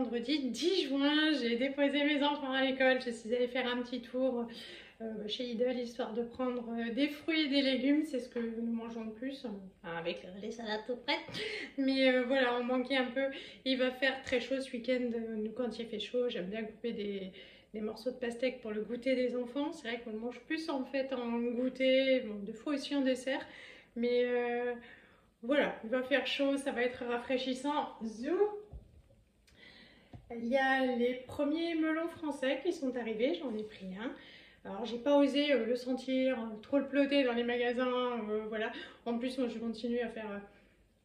vendredi 10 juin, j'ai déposé mes enfants à l'école, je suis allée faire un petit tour chez Lidl histoire de prendre des fruits et des légumes, c'est ce que nous mangeons le plus, enfin, avec les salades toutes prêtes. Mais voilà, on manquait un peu. Il va faire très chaud ce week-end, quand il fait chaud, j'aime bien couper des morceaux de pastèque pour le goûter des enfants. C'est vrai qu'on le mange plus en fait en goûter, bon, des fois aussi en dessert, mais voilà, il va faire chaud, ça va être rafraîchissant. Zou. Il y a les premiers melons français qui sont arrivés, j'en ai pris un. Alors j'ai pas osé le sentir, trop le ploter dans les magasins, voilà. En plus moi je continue à faire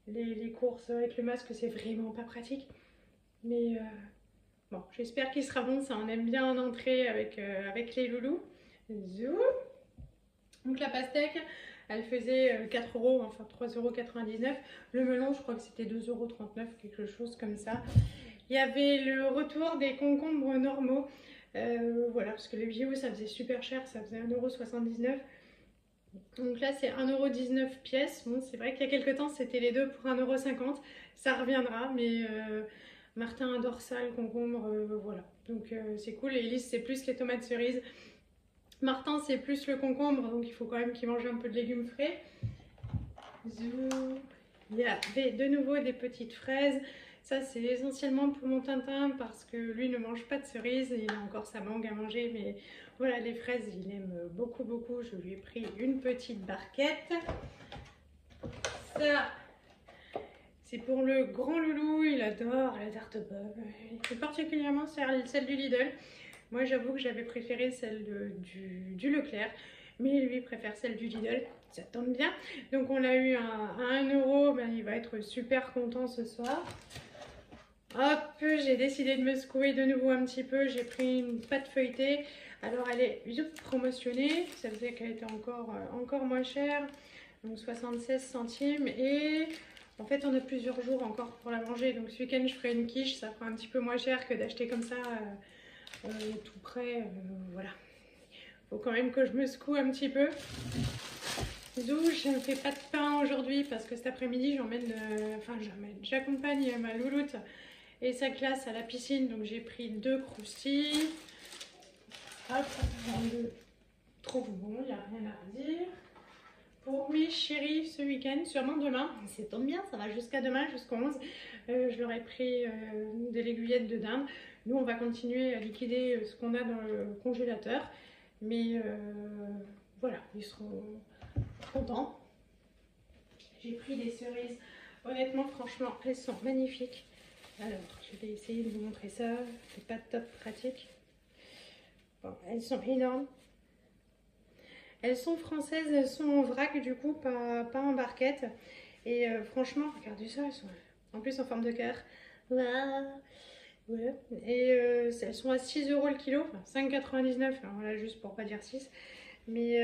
les courses avec le masque, c'est vraiment pas pratique. Mais bon, j'espère qu'il sera bon, ça on aime bien en entrée avec les loulous. Zou. Donc la pastèque, elle faisait 4 euros, enfin 3,99 €. Le melon, je crois que c'était 2,39 €, quelque chose comme ça. Il y avait le retour des concombres normaux. Voilà, parce que les bio, ça faisait super cher, ça faisait 1,79 €. Donc là, c'est 1,19 € pièce. Bon, c'est vrai qu'il y a quelques temps, c'était les deux pour 1,50 €. Ça reviendra, mais Martin adore ça, le concombre, voilà. Donc c'est cool. Et Elise, c'est plus les tomates cerises. Martin, c'est plus le concombre, donc il faut quand même qu'il mange un peu de légumes frais. Il y avait de nouveau des petites fraises. Ça, c'est essentiellement pour mon Tintin parce que lui ne mange pas de cerises. Il a encore sa mangue à manger, mais voilà, les fraises, il aime beaucoup, beaucoup. Je lui ai pris une petite barquette. Ça, c'est pour le grand loulou. Il adore la tarte aux pommes. Et particulièrement celle du Lidl. Moi, j'avoue que j'avais préféré celle du Leclerc, mais lui préfère celle du Lidl. Ça tombe bien. Donc, on l'a eu à 1 €. Ben, il va être super content ce soir. Hop, j'ai décidé de me secouer de nouveau un petit peu. J'ai pris une pâte feuilletée. Alors, elle est promotionnée. Ça faisait qu'elle était encore moins chère. Donc, 76 centimes. Et en fait, on a plusieurs jours encore pour la manger. Donc, ce week-end, je ferai une quiche. Ça fera un petit peu moins cher que d'acheter comme ça. Tout près, voilà. Faut quand même que je me secoue un petit peu. Zou, je ne fais pas de pain aujourd'hui parce que cet après-midi j'accompagne ma louloute et sa classe à la piscine, donc j'ai pris 2 croustilles. Hop, on le trouve bon, il n'y a rien à redire. Pour mes chéris ce week-end, sûrement demain, ça tombe bien, ça va jusqu'à demain, jusqu'au 11. Je leur ai pris des aiguillettes de dinde. Nous, on va continuer à liquider ce qu'on a dans le congélateur. Mais voilà, ils seront contents. J'ai pris des cerises. Honnêtement, franchement, elles sont magnifiques. Alors, je vais essayer de vous montrer ça. C'est pas top pratique. Bon, elles sont énormes. Elles sont françaises, elles sont en vrac du coup, pas en barquette. Et franchement, regardez ça, elles sont en plus en forme de cœur. Voilà. Ouais. Et elles sont à 6 € le kilo, enfin 5,99 €, voilà, juste pour pas dire 6. Mais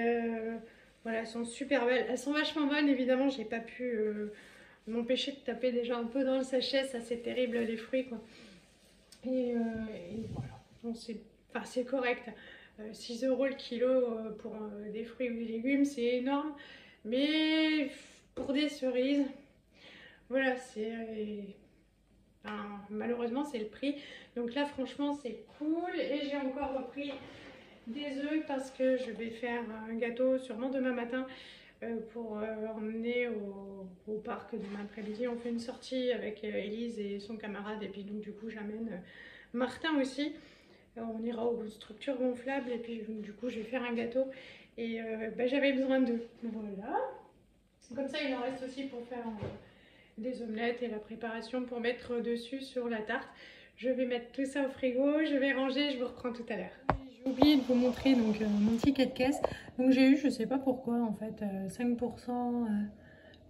voilà, elles sont super belles. Elles sont vachement bonnes, évidemment, j'ai pas pu m'empêcher de taper déjà un peu dans le sachet, ça c'est terrible les fruits quoi. Et voilà, bon, c'est correct. 6 € le kilo pour des fruits ou des légumes, c'est énorme. Mais pour des cerises, voilà, c'est... Enfin, malheureusement, c'est le prix. Donc là, franchement, c'est cool. Et j'ai encore repris des œufs parce que je vais faire un gâteau sûrement demain matin pour emmener au parc demain après-midi. On fait une sortie avec Elise et son camarade. Et puis donc du coup, j'amène Martin aussi. On ira aux structures gonflables et puis du coup, je vais faire un gâteau. Et j'avais besoin d'eux. Voilà. Comme ça, il en reste aussi pour faire... des omelettes et la préparation pour mettre dessus sur la tarte. Je vais mettre tout ça au frigo, je vais ranger, je vous reprends tout à l'heure. J'ai oublié de vous montrer donc mon ticket de caisse. Donc j'ai eu, je sais pas pourquoi en fait, 5%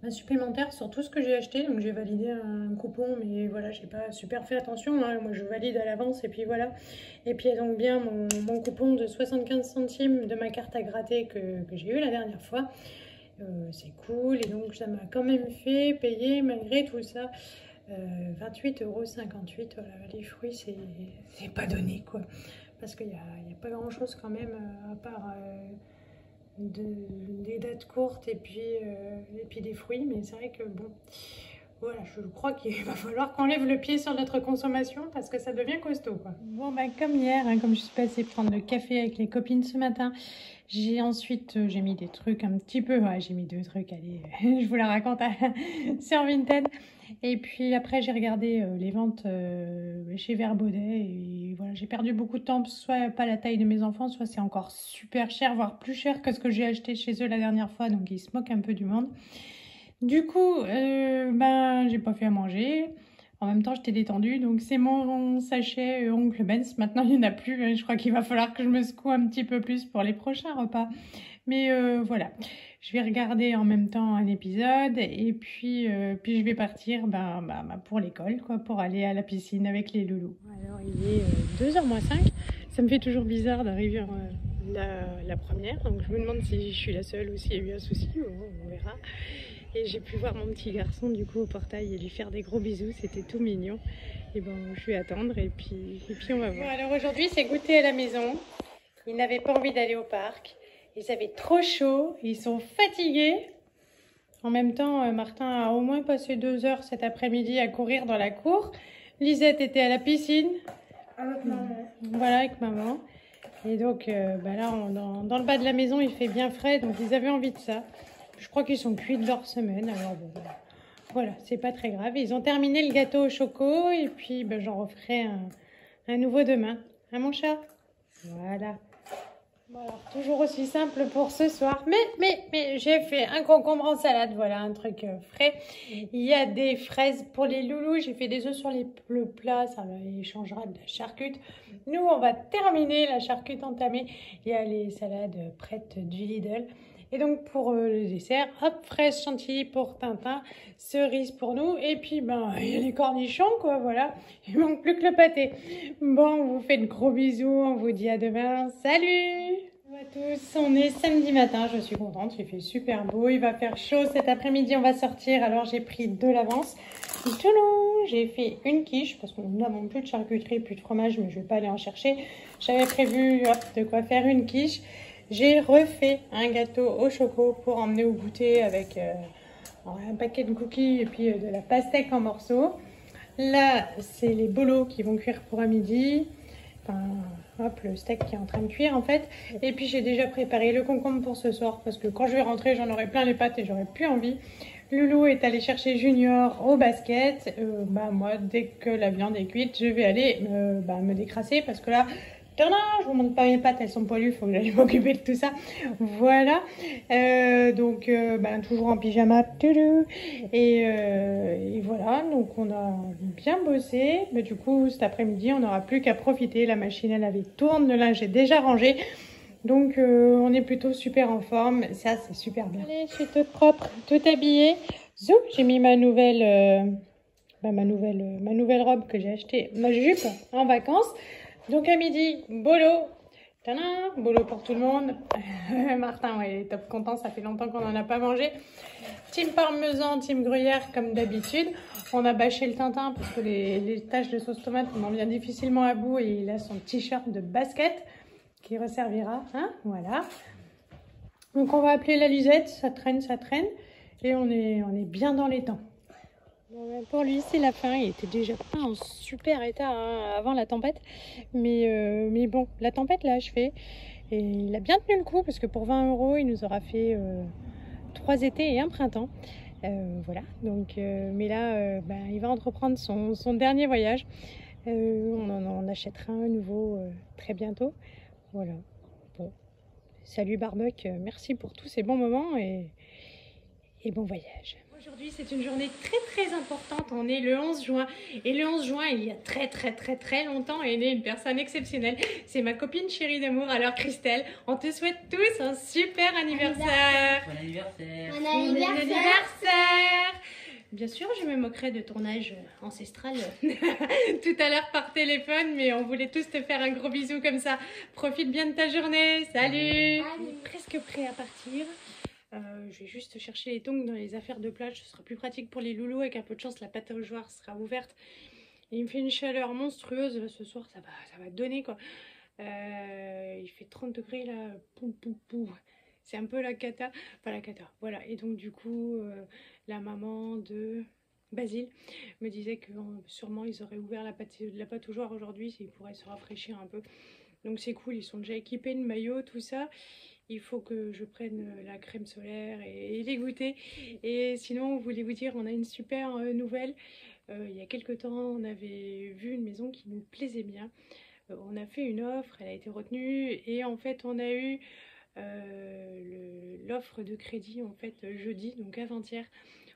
supplémentaire sur tout ce que j'ai acheté. Donc j'ai validé un coupon, mais voilà, j'ai pas super fait attention. Hein. Moi je valide à l'avance et puis voilà. Et puis il y a donc bien mon coupon de 75 centimes de ma carte à gratter que j'ai eu la dernière fois. C'est cool et donc ça m'a quand même fait payer malgré tout ça 28,58 €. Voilà, les fruits c'est pas donné quoi, parce qu'il n'y a pas grand chose quand même à part des dates courtes et puis des fruits, mais c'est vrai que bon Voilà, je crois qu'il va falloir qu'on lève le pied sur notre consommation parce que ça devient costaud, quoi. Bon, ben, comme hier, hein, comme je suis passée prendre le café avec les copines ce matin, j'ai ensuite j'ai mis des trucs un petit peu, ouais, j'ai mis 2 trucs, allez, je vous la raconte sur Vinted. Et puis après, j'ai regardé les ventes chez Vert Baudet et voilà, j'ai perdu beaucoup de temps, soit pas la taille de mes enfants, soit c'est encore super cher, voire plus cher que ce que j'ai acheté chez eux la dernière fois, donc ils se moquent un peu du monde. Du coup, ben, j'ai pas fait à manger. En même temps, j'étais détendue, donc c'est mon sachet Oncle Ben's. Maintenant, il n'y en a plus. Je crois qu'il va falloir que je me secoue un petit peu plus pour les prochains repas. Mais voilà, je vais regarder en même temps un épisode et puis je vais partir pour l'école, quoi, pour aller à la piscine avec les loulous. Alors, il est 2h moins 5. Ça me fait toujours bizarre d'arriver la première, donc je me demande si je suis la seule ou s'il y a eu un souci, on verra. Et j'ai pu voir mon petit garçon du coup au portail et lui faire des gros bisous, c'était tout mignon. Et bon, je vais attendre et puis on va voir. Bon, alors aujourd'hui c'est goûter à la maison. Ils n'avaient pas envie d'aller au parc. Ils avaient trop chaud, ils sont fatigués. En même temps, Martin a au moins passé 2 heures cet après-midi à courir dans la cour. Lisette était à la piscine. Avec maman. Voilà, avec maman. Et donc là, dans le bas de la maison, il fait bien frais, donc ils avaient envie de ça. Je crois qu'ils sont cuits de leur semaine, alors bon, voilà, c'est pas très grave. Ils ont terminé le gâteau au choco et puis j'en referai un nouveau demain. Hein, mon chat? Voilà. Bon, alors, toujours aussi simple pour ce soir. Mais j'ai fait un concombre en salade, voilà, un truc frais. Il y a des fraises pour les loulous. J'ai fait des œufs sur le plat, ça échangera de la charcute. Nous, on va terminer la charcute entamée. Il y a les salades prêtes du Lidl. Et donc pour le dessert, hop, fraise chantilly pour Tintin, cerise pour nous, et puis il y a les cornichons, quoi, voilà. Il manque plus que le pâté. Bon, on vous fait de gros bisous, on vous dit à demain. Salut! Bonjour à tous, on est samedi matin, je suis contente, il fait super beau, il va faire chaud cet après-midi, on va sortir, alors j'ai pris de l'avance. J'ai fait une quiche parce que nous n'avons plus de charcuterie, plus de fromage, mais je ne vais pas aller en chercher. J'avais prévu de quoi faire une quiche. J'ai refait un gâteau au choco pour emmener au goûter avec un paquet de cookies et puis de la pastèque en morceaux. Là, c'est les bolos qui vont cuire pour à midi. Enfin, hop, le steak qui est en train de cuire en fait. Et puis j'ai déjà préparé le concombre pour ce soir parce que quand je vais rentrer, j'en aurai plein les pattes et j'aurai plus envie. Loulou est allé chercher Junior au basket. Moi, dès que la viande est cuite, je vais aller me décrasser parce que là, je vous montre pas mes pattes, elles sont poilues, il faut que j'aille m'occuper de tout ça. Voilà, toujours en pyjama. Et voilà, donc on a bien bossé. Mais du coup, cet après-midi, on n'aura plus qu'à profiter. La machine, elle avait tourne, le linge est déjà rangé. Donc on est plutôt super en forme, ça c'est super bien. Allez, je suis toute propre, toute habillée. Zou, j'ai mis ma nouvelle robe que j'ai achetée, ma jupe en vacances. Donc à midi, bolo. Tadam, bolo pour tout le monde. Martin, ouais, il est top content, ça fait longtemps qu'on n'en a pas mangé. Team parmesan, team gruyère comme d'habitude. On a bâché le Tintin parce que les taches de sauce tomate, on en vient difficilement à bout et il a son t-shirt de basket qui resservira, hein, voilà. Donc on va appeler la Lisette, ça traîne et on est bien dans les temps. Bon, pour lui c'est la fin, il était déjà pas en super état hein, avant la tempête, mais bon, la tempête l'a achevé et il a bien tenu le coup parce que pour 20 € il nous aura fait 3 étés et un printemps. Voilà, donc mais là il va entreprendre son dernier voyage. On en achètera un nouveau très bientôt. Voilà, bon, salut Barbuck, merci pour tous ces bons moments et bon voyage. Aujourd'hui c'est une journée très importante, on est le 11 juin et le 11 juin il y a très longtemps est née une personne exceptionnelle, c'est ma copine chérie d'amour. Alors Christelle, on te souhaite tous un super anniversaire. Bon anniversaire. Bon anniversaire. Bien sûr, je me moquerai de ton âge ancestral tout à l'heure par téléphone, mais on voulait tous te faire un gros bisou comme ça. Profite bien de ta journée. Salut. On est presque prêt à partir. Je vais juste chercher les tongs dans les affaires de plage. Ce sera plus pratique pour les loulous. Avec un peu de chance, la pâte à mouchoir sera ouverte. Et il me fait une chaleur monstrueuse. Ce soir, ça va donner quoi. Il fait 30 degrés là. Pou. C'est un peu la cata. Pas la cata. Voilà. Et donc du coup... la maman de Basile me disait que sûrement ils auraient ouvert la pâte aux joies aujourd'hui, ils pourraient se rafraîchir un peu. Donc c'est cool, ils sont déjà équipés de maillot, tout ça. Il faut que je prenne la crème solaire et les goûter. Et sinon, on voulait vous dire, on a une super nouvelle. Il y a quelques temps, on avait vu une maison qui nous plaisait bien. On a fait une offre, elle a été retenue et en fait on a eu l'offre de crédit en fait jeudi, donc avant-hier.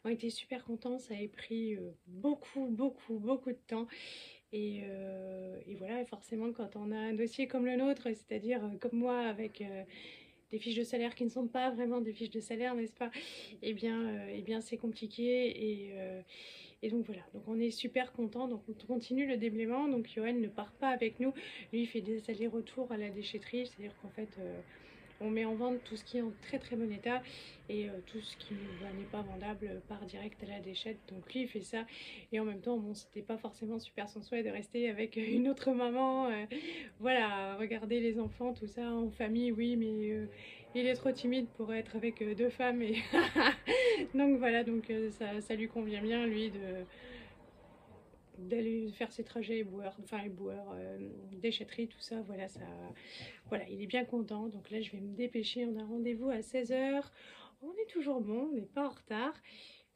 On était super contents, ça avait pris beaucoup de temps. Et voilà, forcément quand on a un dossier comme le nôtre, c'est-à-dire comme moi avec des fiches de salaire qui ne sont pas vraiment des fiches de salaire, n'est-ce pas? Eh bien c'est compliqué et donc voilà, donc on est super content, donc on continue le déblaiement. Donc Johan ne part pas avec nous, lui il fait des allers-retours à la déchetterie, c'est-à-dire qu'en fait on met en vente tout ce qui est en très bon état et tout ce qui n'est pas vendable part direct à la déchette. Donc lui il fait ça et en même temps bon, c'était pas forcément super son souhait de rester avec une autre maman, voilà, regarder les enfants tout ça en famille, oui, mais il est trop timide pour être avec deux femmes et donc voilà, donc ça lui convient bien lui d'aller faire ses trajets éboueurs, déchetterie, tout ça, voilà, voilà, il est bien content. Donc là je vais me dépêcher, on a rendez-vous à 16 h. On est toujours bon, on n'est pas en retard,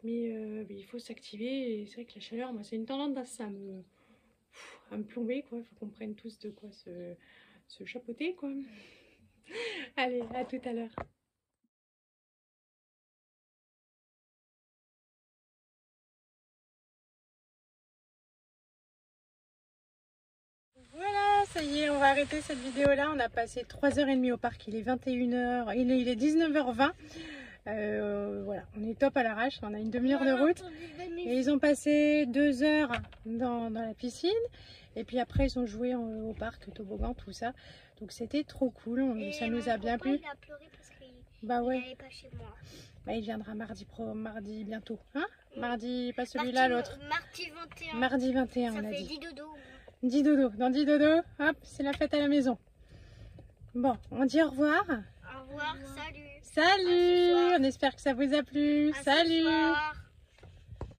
mais il faut s'activer. Et c'est vrai que la chaleur, moi c'est une tendance à me plomber, quoi. Il faut qu'on prenne tous de quoi se chapeauter, quoi. Allez, à tout à l'heure. Voilà, ça y est, on va arrêter cette vidéo là. On a passé 3h30 au parc, il est 21 h, il est 19 h 20. Voilà, on est top à l'arrache, on a une demi-heure de route. Et ils ont passé 2 heures dans la piscine. Et puis après ils ont joué au parc, toboggan, tout ça. Donc c'était trop cool, ça nous a bien plu. Il a pleuré parce qu'il bah ouais. n'allait pas chez moi. Bah, il viendra mardi bientôt. Hein, mardi, pas celui-là, l'autre. Mardi 21. Mardi 21, ça on a fait dit. 10 dodo. 10 dodo. Dans 10 dodo, hop, c'est la fête à la maison. Bon, on dit au revoir. Au revoir, salut. Salut, on espère que ça vous a plu. Salut.